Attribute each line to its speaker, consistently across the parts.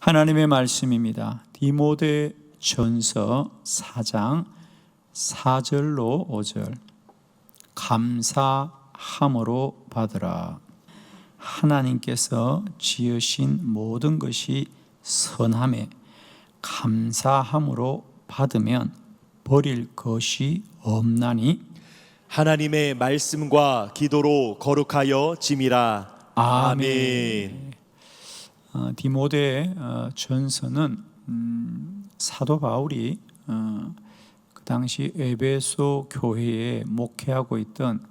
Speaker 1: 하나님의 말씀입니다. 디모데 전서 4장 4절로 5절. 감사함으로 받으라. 하나님께서 지으신 모든 것이 선함에 감사함으로 받으면 버릴 것이 없나니.
Speaker 2: 하나님의 말씀과 기도로 거룩하여 짐이라. 아멘.
Speaker 1: 디모데 전서는 사도 바울이 그 당시 에베소 교회에 목회하고 있던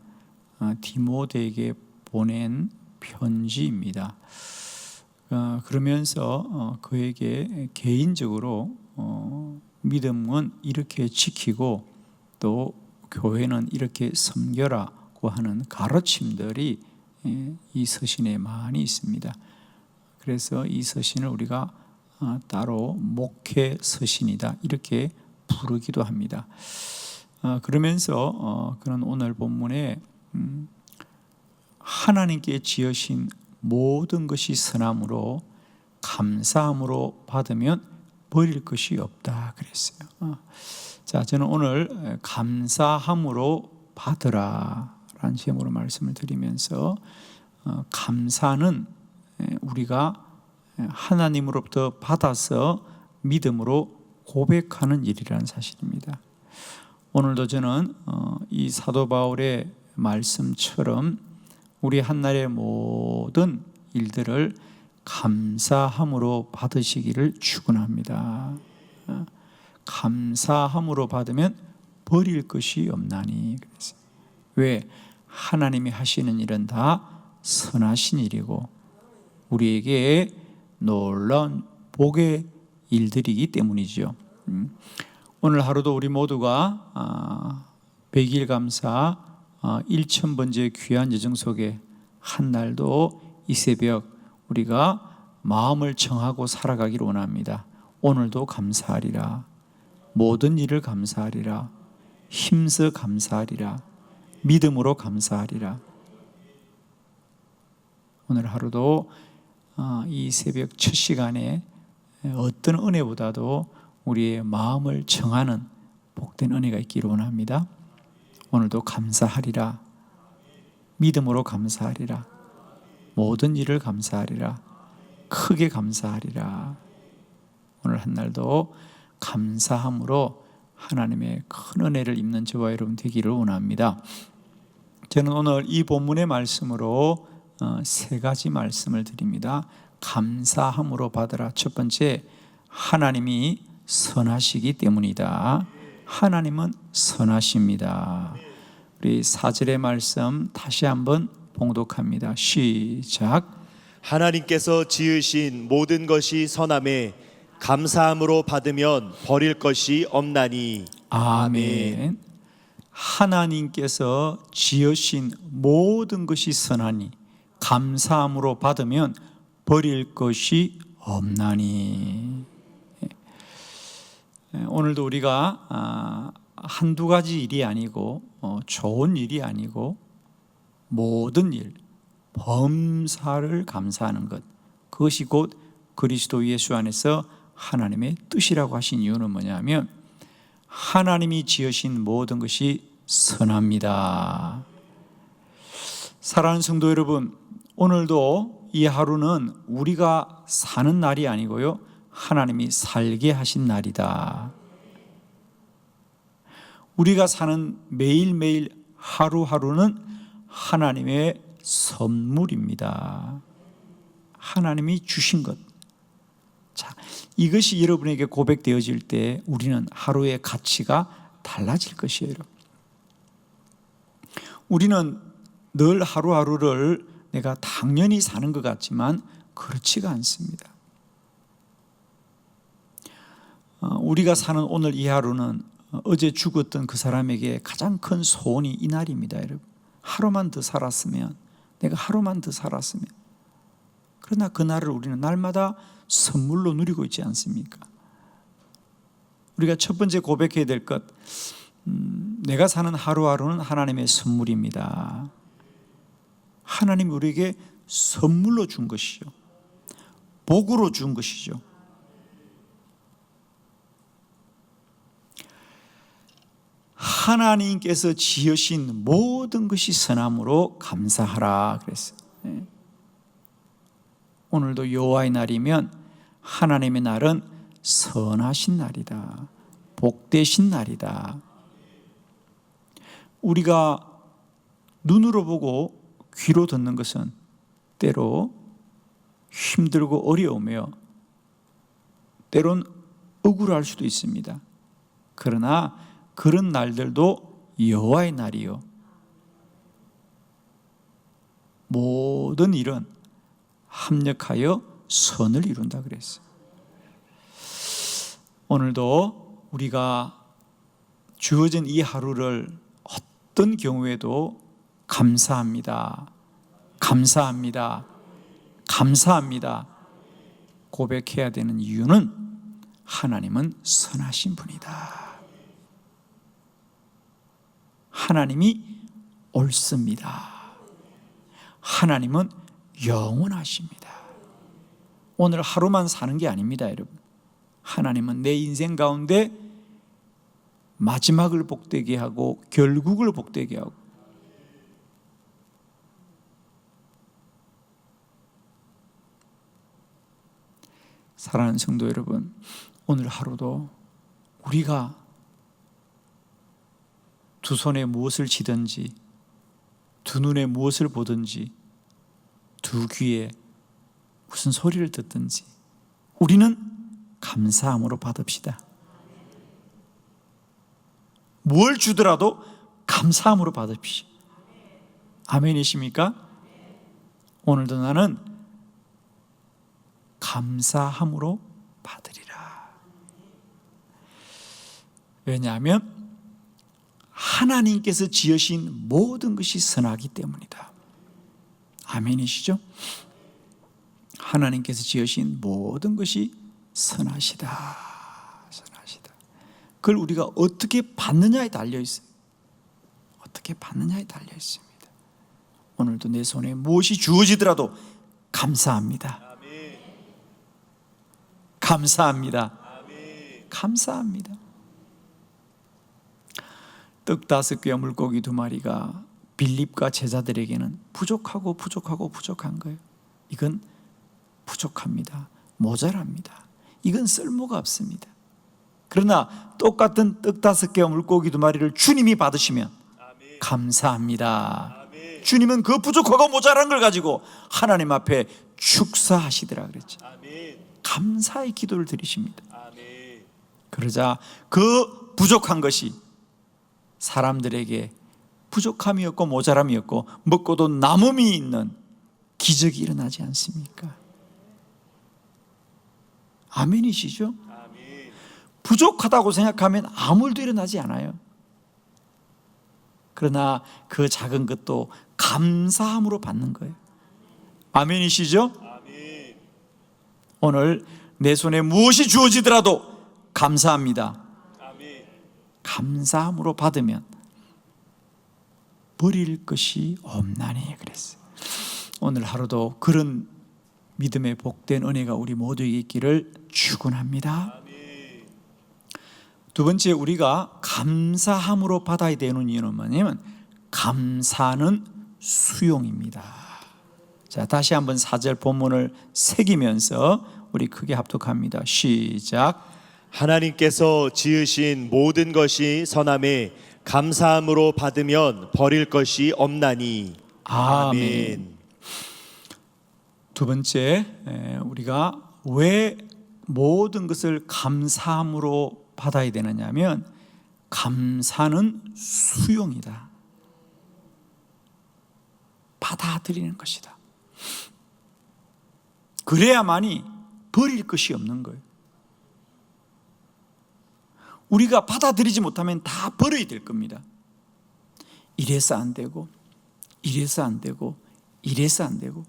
Speaker 1: 디모데에게 보낸 편지입니다. 그러면서 그에게 개인적으로 믿음은 이렇게 지키고 또 교회는 이렇게 섬겨라고 하는 가르침들이 이 서신에 많이 있습니다. 그래서 이 서신을 우리가 따로 목회 서신이다 이렇게 부르기도 합니다. 그러면서 그런 오늘 본문에 하나님께 지으신 모든 것이 선함으로 감사함으로 받으면 버릴 것이 없다 그랬어요. 자, 저는 오늘 감사함으로 받으라 라는 제목으로 말씀을 드리면서 감사는 우리가 하나님으로부터 받아서 믿음으로 고백하는 일이라는 사실입니다. 오늘도 저는 이 사도 바울의 말씀처럼 우리 한날의 모든 일들을 감사함으로 받으시기를 축원합니다. 감사함으로 받으면 버릴 것이 없나니. 왜? 하나님이 하시는 일은 다 선하신 일이고 우리에게 놀라운 복의 일들이기 때문이죠. 오늘 하루도 우리 모두가 100일 감사 1000번째 귀한 여정 속에 한 날도 이 새벽 우리가 마음을 정하고 살아가기를 원합니다. 오늘도 감사하리라. 모든 일을 감사하리라. 힘써 감사하리라. 믿음으로 감사하리라. 오늘 하루도 이 새벽 첫 시간에 어떤 은혜보다도 우리의 마음을 정하는 복된 은혜가 있기를 원합니다. 오늘도 감사하리라. 믿음으로 감사하리라. 모든 일을 감사하리라. 크게 감사하리라. 오늘 한날도 감사함으로 하나님의 큰 은혜를 입는 저와 여러분 되기를 원합니다. 저는 오늘 이 본문의 말씀으로 세 가지 말씀을 드립니다. 감사함으로 받으라. 첫 번째, 하나님이 선하시기 때문이다. 하나님은 선하십니다. 우리 4절의 말씀 다시 한번 봉독합니다. 시작.
Speaker 2: 하나님께서 지으신 모든 것이 선함에 감사함으로 받으면 버릴 것이 없나니.
Speaker 1: 아멘. 하나님께서 지으신 모든 것이 선하니 감사함으로 받으면 버릴 것이 없나니. 오늘도 우리가 한두 가지 일이 아니고 좋은 일이 아니고 모든 일, 범사를 감사하는 것, 그것이 곧 그리스도 예수 안에서 하나님의 뜻이라고 하신 이유는 뭐냐면 하나님이 지으신 모든 것이 선합니다. 사랑하는 성도 여러분, 오늘도 이 하루는 우리가 사는 날이 아니고요, 하나님이 살게 하신 날이다. 우리가 사는 매일매일 하루하루는 하나님의 선물입니다. 하나님이 주신 것. 자, 이것이 여러분에게 고백되어질 때 우리는 하루의 가치가 달라질 것이에요. 우리는 늘 하루하루를 내가 당연히 사는 것 같지만 그렇지가 않습니다. 우리가 사는 오늘 이 하루는 어제 죽었던 그 사람에게 가장 큰 소원이 이 날입니다, 여러분. 하루만 더 살았으면, 내가 하루만 더 살았으면. 그러나 그 날을 우리는 날마다 선물로 누리고 있지 않습니까? 우리가 첫 번째 고백해야 될 것, 내가 사는 하루하루는 하나님의 선물입니다. 하나님이 우리에게 선물로 준 것이죠. 복으로 준 것이죠. 하나님께서 지으신 모든 것이 선함으로 감사하라 그랬어요. 오늘도 여호와의 날이면 하나님의 날은 선하신 날이다, 복되신 날이다. 우리가 눈으로 보고 귀로 듣는 것은 때로 힘들고 어려우며 때론 억울할 수도 있습니다. 그러나 그런 날들도 여호와의 날이요, 모든 일은 합력하여 선을 이룬다 그랬어요. 오늘도 우리가 주어진 이 하루를 어떤 경우에도 감사합니다, 감사합니다, 감사합니다 고백해야 되는 이유는 하나님은 선하신 분이다, 하나님이 옳습니다, 하나님은 영원하십니다. 오늘 하루만 사는 게 아닙니다, 여러분. 하나님은 내 인생 가운데 마지막을 복되게 하고 결국을 복되게 하고, 사랑하는 성도 여러분, 오늘 하루도 우리가 두 손에 무엇을 쥐든지, 두 눈에 무엇을 보든지, 두 귀에 무슨 소리를 듣든지 우리는 감사함으로 받읍시다. 뭘 주더라도 감사함으로 받으십시오. 아멘이십니까? 오늘도 나는 감사함으로 받으리라. 왜냐하면 하나님께서 지으신 모든 것이 선하기 때문이다. 아멘이시죠? 하나님께서 지으신 모든 것이 선하시다, 선하시다. 그걸 우리가 어떻게 받느냐에 달려 있어요. 어떻게 받느냐에 달려 있습니다. 오늘도 내 손에 무엇이 주어지더라도 감사합니다. 감사합니다. 감사합니다. 떡 5개와 물고기 2마리가 빌립과 제자들에게는 부족하고 부족한 거예요. 이건 부족합니다, 모자랍니다, 이건 쓸모가 없습니다. 그러나 똑같은 떡 5개와 물고기 2마리를 주님이 받으시면 감사합니다. 주님은 그 부족하고 모자란 걸 가지고 하나님 앞에 축사하시더라 그랬죠. 감사의 기도를 드리십니다. 그러자 그 부족한 것이 사람들에게 부족함이 없고 모자람이 없고 먹고도 남음이 있는 기적이 일어나지 않습니까? 아멘이시죠? 부족하다고 생각하면 아무 일도 일어나지 않아요. 그러나 그 작은 것도 감사함으로 받는 거예요. 아멘이시죠? 오늘 내 손에 무엇이 주어지더라도 감사합니다. 감사함으로 받으면 버릴 것이 없나니 그랬어요. 오늘 하루도 그런 믿음의 복된 은혜가 우리 모두에게 있기를 축원합니다. 두 번째, 우리가 감사함으로 받아야 되는 이유는 뭐냐면 감사는 수용입니다. 자, 다시 한번 4절 본문을 새기면서 우리 크게 합독합니다. 시작.
Speaker 2: 하나님께서 지으신 모든 것이 선함에 감사함으로 받으면 버릴 것이 없나니.
Speaker 1: 아멘. 두 번째, 우리가 왜 모든 것을 감사함으로 받아야 되느냐면 감사는 수용이다, 받아들이는 것이다. 그래야만이 버릴 것이 없는 거예요. 우리가 받아들이지 못하면 다 버려야 될 겁니다. 이래서 안 되고 이래서 안 되고 이래서 안 되고.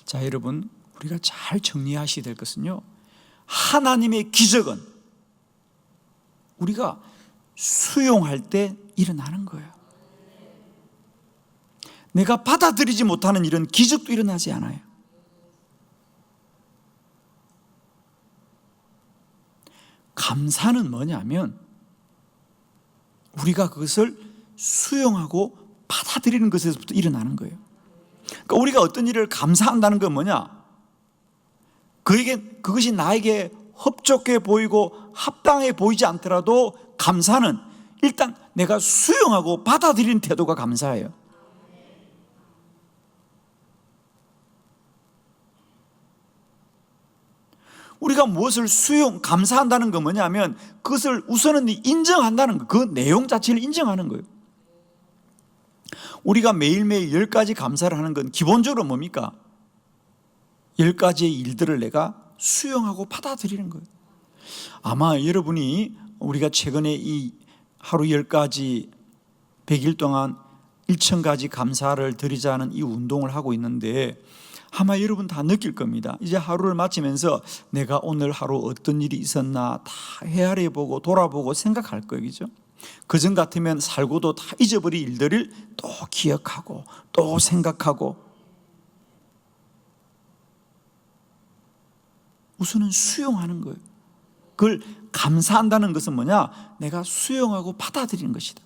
Speaker 1: 자, 여러분, 우리가 잘 정리하셔야 될 것은요, 하나님의 기적은 우리가 수용할 때 일어나는 거예요. 내가 받아들이지 못하는 이런 기적도 일어나지 않아요. 감사는 뭐냐면 우리가 그것을 수용하고 받아들이는 것에서부터 일어나는 거예요. 그러니까 우리가 어떤 일을 감사한다는 건 뭐냐? 그것이 나에게 흡족해 보이고 합당해 보이지 않더라도 감사는 일단 내가 수용하고 받아들이는 태도가 감사예요. 우리가 무엇을 감사한다는 건 뭐냐면 그것을 우선은 인정한다는 거, 그 내용 자체를 인정하는 거예요. 우리가 매일매일 10가지 감사를 하는 건 기본적으로 뭡니까? 10가지의 일들을 내가 수용하고 받아들이는 거예요. 아마 여러분이 우리가 최근에 이 하루 10가지 100일 동안 1000가지 감사를 드리자는 이 운동을 하고 있는데 아마 여러분 다 느낄 겁니다. 이제 하루를 마치면서 내가 오늘 하루 어떤 일이 있었나 다 헤아려보고 돌아보고 생각할 거예요. 그죠? 그전 같으면 살고도 다 잊어버린 일들을 또 기억하고 또 생각하고 우선은 수용하는 거예요. 그걸 감사한다는 것은 뭐냐? 내가 수용하고 받아들이는 것이다.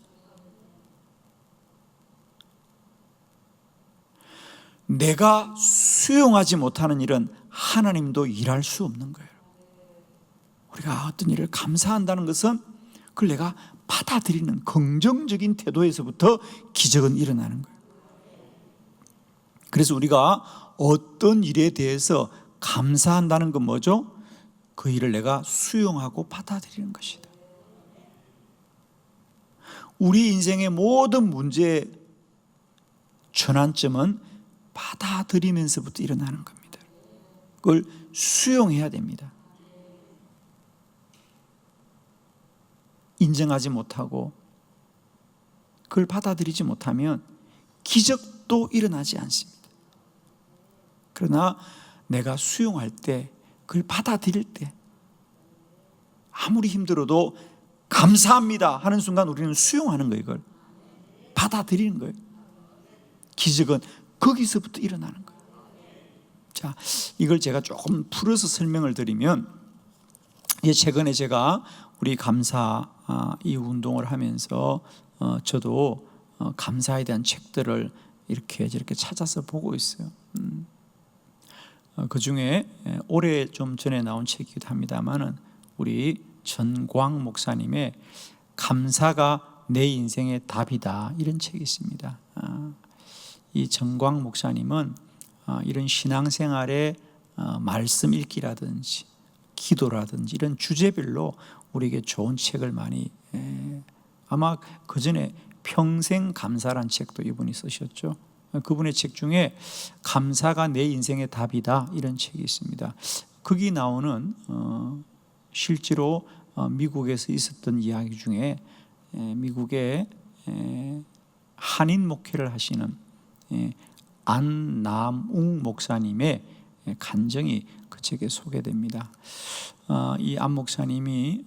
Speaker 1: 내가 수용하지 못하는 일은 하나님도 일할 수 없는 거예요. 우리가 어떤 일을 감사한다는 것은 그걸 내가 받아들이는 긍정적인 태도에서부터 기적은 일어나는 거예요. 그래서 우리가 어떤 일에 대해서 감사한다는 건 뭐죠? 그 일을 내가 수용하고 받아들이는 것이다. 우리 인생의 모든 문제의 전환점은 받아들이면서부터 일어나는 겁니다. 그걸 수용해야 됩니다. 인정하지 못하고 그걸 받아들이지 못하면 기적도 일어나지 않습니다. 그러나 내가 수용할 때, 그걸 받아들일 때 아무리 힘들어도 감사합니다 하는 순간 우리는 수용하는 거예요. 이걸 받아들이는 거예요. 기적은 거기서부터 일어나는 거예요. 자, 이걸 제가 조금 풀어서 설명을 드리면, 최근에 제가 우리 감사 이 운동을 하면서 저도 감사에 대한 책들을 이렇게 저렇게 찾아서 보고 있어요. 그 중에 올해 좀 전에 나온 책이기도 합니다만은 우리 전광 목사님의 감사가 내 인생의 답이다 이런 책이 있습니다. 이 전광 목사님은 이런 신앙생활의 말씀 읽기라든지 기도라든지 이런 주제별로 우리에게 좋은 책을 많이 아마 그 전에 평생 감사란 책도 이분이 쓰셨죠. 그분의 책 중에 감사가 내 인생의 답이다 이런 책이 있습니다. 거기 나오는 실제로 미국에서 있었던 이야기 중에 미국의 한인 목회를 하시는 안남웅 목사님의 간증이 그 책에 소개됩니다. 이 안 목사님이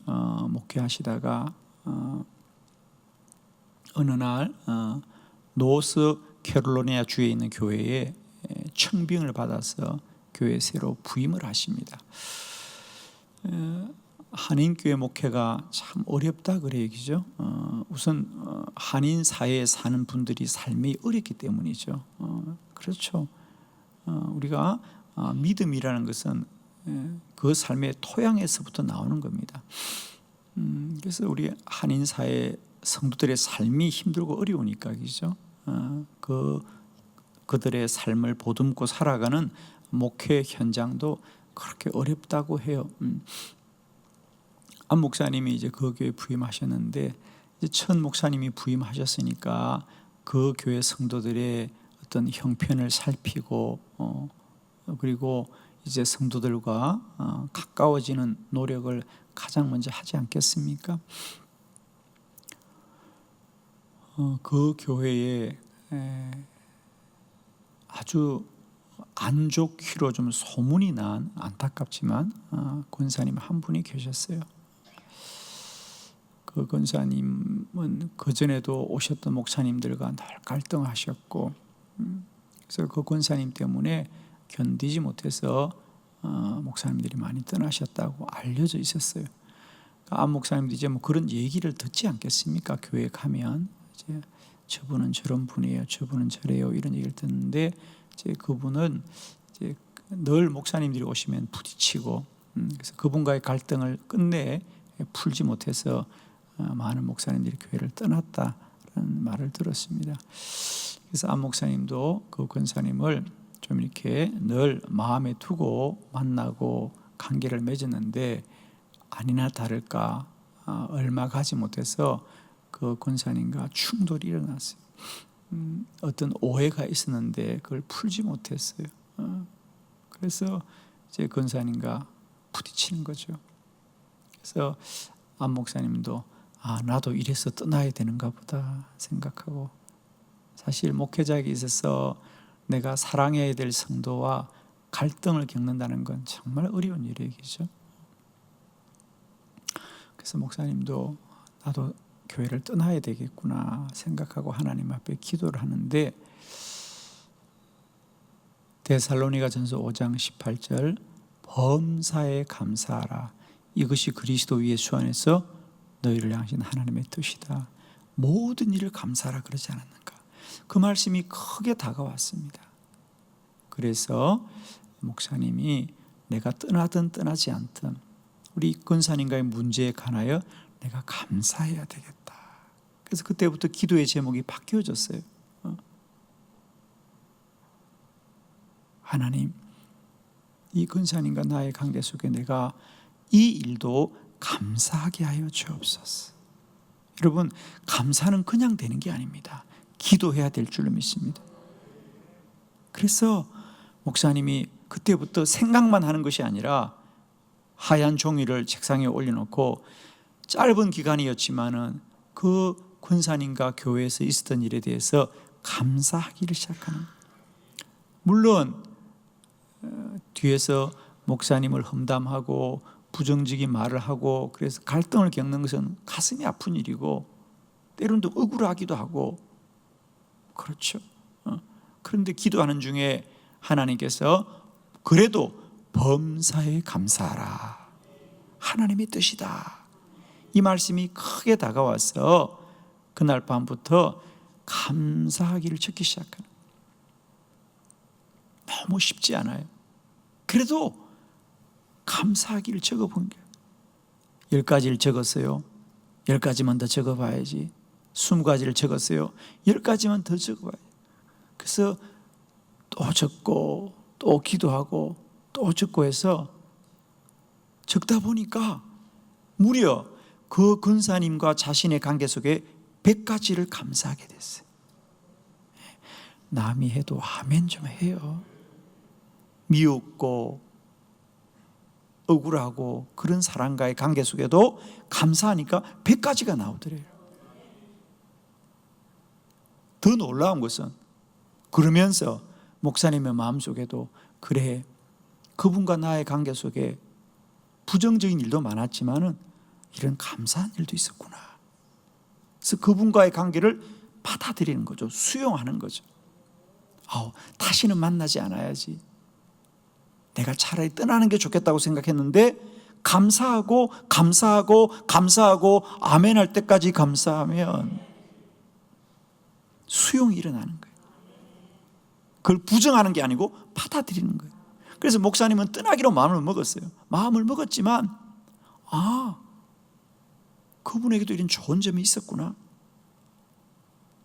Speaker 1: 목회하시다가 어느 날 노스 캐롤라이나 주에 있는 교회에 청빙을 받아서 교회에 새로 부임을 하십니다. 한인교회 목회가 참 어렵다 그래요, 그죠? 우선 한인 사회에 사는 분들이 삶이 어렵기 때문이죠. 그렇죠. 우리가 믿음이라는 것은 그 삶의 토양에서부터 나오는 겁니다. 그래서 우리 한인 사회 성도들의 삶이 힘들고 어려우니까, 그죠? 그들의 삶을 보듬고 살아가는 목회 현장도 그렇게 어렵다고 해요. 안 목사님이 이제 그 교회 부임하셨는데 이제 첫 목사님이 부임하셨으니까 그 교회 성도들의 어떤 형편을 살피고 그리고 이제 성도들과 가까워지는 노력을 가장 먼저 하지 않겠습니까? 그 교회에 아주 안 좋기로 좀 소문이 난 안타깝지만 권사님 한 분이 계셨어요. 그 권사님은 그전에도 오셨던 목사님들과 늘 갈등하셨고 그래서 그 권사님 때문에 견디지 못해서 목사님들이 많이 떠나셨다고 알려져 있었어요. 안 목사님도 이제 뭐 그런 얘기를 듣지 않겠습니까? 교회 가면 이제 저분은 저런 분이에요, 저분은 저래요, 이런 얘기를 듣는데 이제 그분은 이제 늘 목사님들이 오시면 부딪히고, 그래서 그분과의 갈등을 끝내 풀지 못해서 많은 목사님들이 교회를 떠났다라는 말을 들었습니다. 그래서 안 목사님도 그 권사님을 좀 이렇게 늘 마음에 두고 만나고 관계를 맺었는데 아니나 다를까 얼마 가지 못해서 그 권사님과 충돌이 일어났어요. 어떤 오해가 있었는데 그걸 풀지 못했어요. 그래서 이제 권사님과 부딪히는 거죠. 그래서 안 목사님도 나도 이래서 떠나야 되는가 보다 생각하고, 사실 목회자에게 있어서 내가 사랑해야 될 성도와 갈등을 겪는다는 건 정말 어려운 일이죠. 그래서 목사님도 나도 교회를 떠나야 되겠구나 생각하고 하나님 앞에 기도를 하는데, 데살로니가전서 5장 18절 범사에 감사하라, 이것이 그리스도 예수 안에서 너희를 향하신 하나님의 뜻이다. 모든 일을 감사하라 그러지 않았는가. 그 말씀이 크게 다가왔습니다. 그래서 목사님이 내가 떠나든 떠나지 않든 우리 권사님과의 문제에 관하여 내가 감사해야 되겠다. 그래서 그때부터 기도의 제목이 바뀌어졌어요. 하나님, 이 권사님과 나의 관계 속에 내가 이 일도 감사하게 하여 주옵소서. 여러분, 감사는 그냥 되는 게 아닙니다. 기도해야 될 줄로 믿습니다. 그래서 목사님이 그때부터 생각만 하는 것이 아니라 하얀 종이를 책상에 올려놓고 짧은 기간이었지만은 그 권사님과 교회에서 있었던 일에 대해서 감사하기를 시작하는 거예요. 물론 뒤에서 목사님을 험담하고 부정적인 말을 하고 그래서 갈등을 겪는 것은 가슴이 아픈 일이고 때로는 또 억울하기도 하고 그렇죠. 그런데 기도하는 중에 하나님께서 그래도 범사에 감사하라, 하나님의 뜻이다, 이 말씀이 크게 다가와서 그날 밤부터 감사하기를 적기 시작하는, 너무 쉽지 않아요. 그래도 감사하기를 적어본 거예요. 10가지를 적었어요. 10가지만 더 적어봐야지. 20가지를 적었어요. 10가지만 더 적어봐야지. 그래서 또 적고 또 기도하고 또 적고 해서 적다 보니까 무려 그 권사님과 자신의 관계 속에 100가지를 감사하게 됐어요. 남이 해도 아멘 좀 해요. 미웠고 억울하고 그런 사람과의 관계 속에도 감사하니까 100가지가 나오더래요. 더 놀라운 것은 그러면서 목사님의 마음속에도 그래, 그분과 나의 관계 속에 부정적인 일도 많았지만은 이런 감사한 일도 있었구나. 그래서 그분과의 관계를 받아들이는 거죠. 수용하는 거죠. 다시는 만나지 않아야지. 내가 차라리 떠나는 게 좋겠다고 생각했는데 감사하고 감사하고 감사하고 아멘 할 때까지 감사하면 수용이 일어나는 거예요. 그걸 부정하는 게 아니고 받아들이는 거예요. 그래서 목사님은 떠나기로 마음을 먹었어요. 마음을 먹었지만 그분에게도 이런 좋은 점이 있었구나.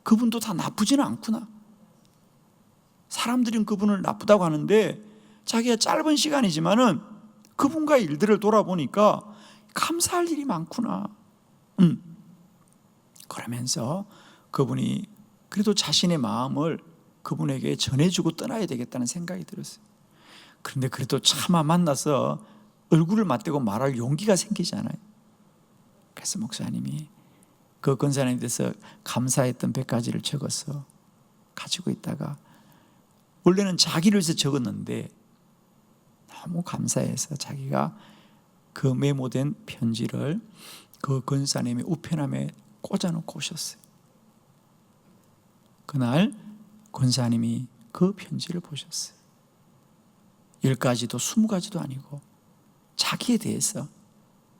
Speaker 1: 그분도 다 나쁘지는 않구나. 사람들은 그분을 나쁘다고 하는데 자기가 짧은 시간이지만은 그분과의 일들을 돌아보니까 감사할 일이 많구나. 그러면서 그분이 그래도 자신의 마음을 그분에게 전해주고 떠나야 되겠다는 생각이 들었어요. 그런데 그래도 차마 만나서 얼굴을 맞대고 말할 용기가 생기지 않아요. 그래서 목사님이 그 권사님에 대해서 감사했던 100가지를 적어서 가지고 있다가, 원래는 자기를 위해서 적었는데 너무 감사해서 자기가 그 메모된 편지를 그 권사님의 우편함에 꽂아놓고 오셨어요. 그날 권사님이 그 편지를 보셨어요. 10가지도 20가지도 아니고 자기에 대해서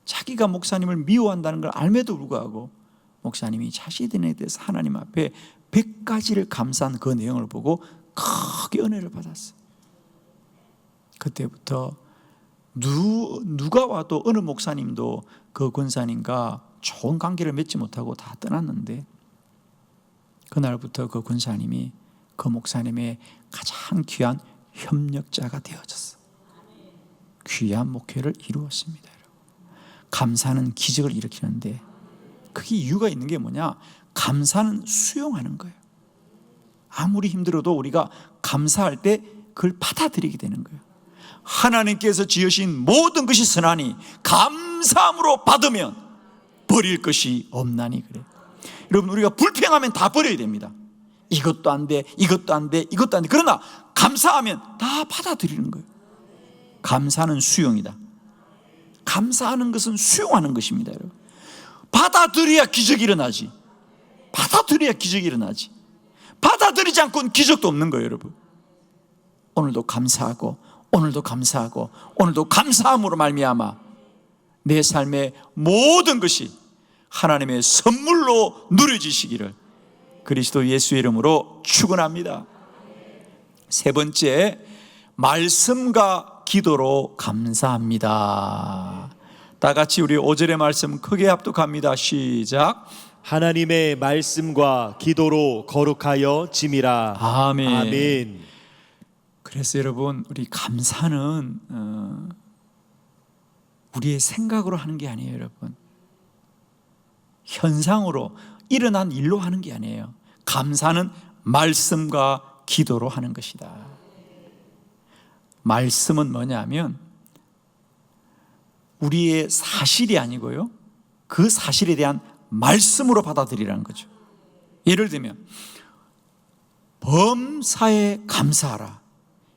Speaker 1: 자기가 목사님을 미워한다는 걸 알매도 불구하고 목사님이 자신에 대해서 하나님 앞에 100가지를 감사한 그 내용을 보고 크게 은혜를 받았어요. 그때부터 누가 와도 어느 목사님도 그 권사님과 좋은 관계를 맺지 못하고 다 떠났는데, 그날부터 그 권사님이 그 목사님의 가장 귀한 협력자가 되어졌어요. 귀한 목회를 이루었습니다. 감사는 기적을 일으키는데, 그게 이유가 있는 게 뭐냐? 감사는 수용하는 거예요. 아무리 힘들어도 우리가 감사할 때 그걸 받아들이게 되는 거예요. 하나님께서 지으신 모든 것이 선하니 감사함으로 받으면 버릴 것이 없나니 그래. 여러분, 우리가 불평하면 다 버려야 됩니다. 이것도 안 돼, 이것도 안 돼, 이것도 안 돼. 그러나 감사하면 다 받아들이는 거예요. 감사는 수용이다. 감사하는 것은 수용하는 것입니다, 여러분. 받아들여야 기적이 일어나지. 받아들여야 기적이 일어나지. 받아들이지 않고는 기적도 없는 거예요, 여러분. 오늘도 감사하고, 오늘도 감사하고, 오늘도 감사함으로 말미암아 내 삶의 모든 것이 하나님의 선물로 누려지시기를 그리스도 예수의 이름으로 축원합니다. 세 번째, 말씀과 기도로 감사합니다. 다 같이 우리 5절의 말씀 크게 합독합니다. 시작.
Speaker 2: 하나님의 말씀과 기도로 거룩하여 짐이라.
Speaker 1: 아멘.
Speaker 2: 아멘.
Speaker 1: 그래서 여러분, 우리 감사는 우리의 생각으로 하는 게 아니에요, 여러분. 현상으로 일어난 일로 하는 게 아니에요. 감사는 말씀과 기도로 하는 것이다. 말씀은 뭐냐면 우리의 사실이 아니고요, 그 사실에 대한 말씀으로 받아들이라는 거죠. 예를 들면 범사에 감사하라.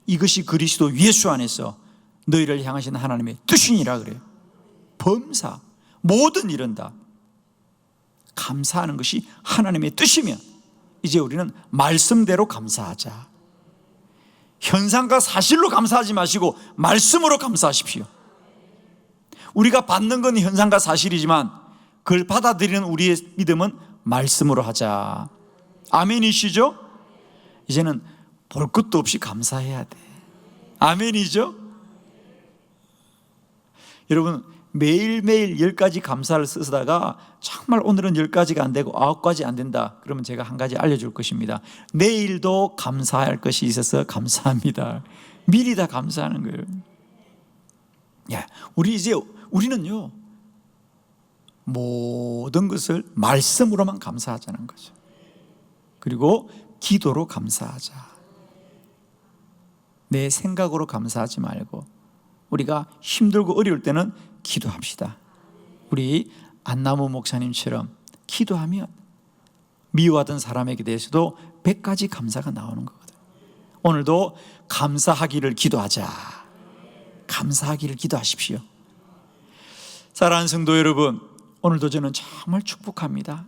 Speaker 1: 이것이 그리스도 예수 안에서 너희를 향하신 하나님의 뜻이니라 그래요. 범사, 모든 일은 다 감사하는 것이 하나님의 뜻이면 이제 우리는 말씀대로 감사하자. 현상과 사실로 감사하지 마시고 말씀으로 감사하십시오. 우리가 받는 건 현상과 사실이지만 그걸 받아들이는 우리의 믿음은 말씀으로 하자. 아멘이시죠? 이제는 볼 것도 없이 감사해야 돼. 아멘이죠? 여러분, 매일매일 10가지 감사를 쓰다가 정말 오늘은 10가지가 안 되고 9가지 안 된다, 그러면 제가 한 가지 알려줄 것입니다. 내일도 감사할 것이 있어서 감사합니다. 미리 다 감사하는 거예요. 야, 우리는요, 모든 것을 말씀으로만 감사하자는 거죠. 그리고 기도로 감사하자. 내 생각으로 감사하지 말고 우리가 힘들고 어려울 때는 기도합시다. 우리 안나무 목사님처럼 기도하면 미워하던 사람에게 대해서도 100가지 감사가 나오는 거거든요. 오늘도 감사하기를 기도하자. 감사하기를 기도하십시오. 사랑하는 성도 여러분, 오늘도 저는 정말 축복합니다.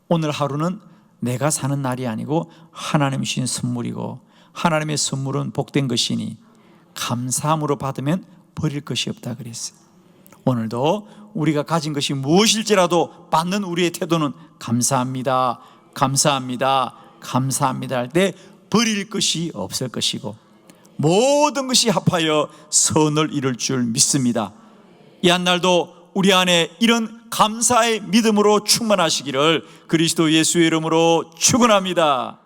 Speaker 1: 오늘 하루는 내가 사는 날이 아니고 하나님이 주신 선물이고, 하나님의 선물은 복된 것이니 감사함으로 받으면 버릴 것이 없다 그랬어요. 오늘도 우리가 가진 것이 무엇일지라도 받는 우리의 태도는 감사합니다, 감사합니다, 감사합니다 할 때 버릴 것이 없을 것이고, 모든 것이 합하여 선을 이룰 줄 믿습니다. 이 한날도 우리 안에 이런 감사의 믿음으로 충만하시기를 그리스도 예수의 이름으로 축원합니다.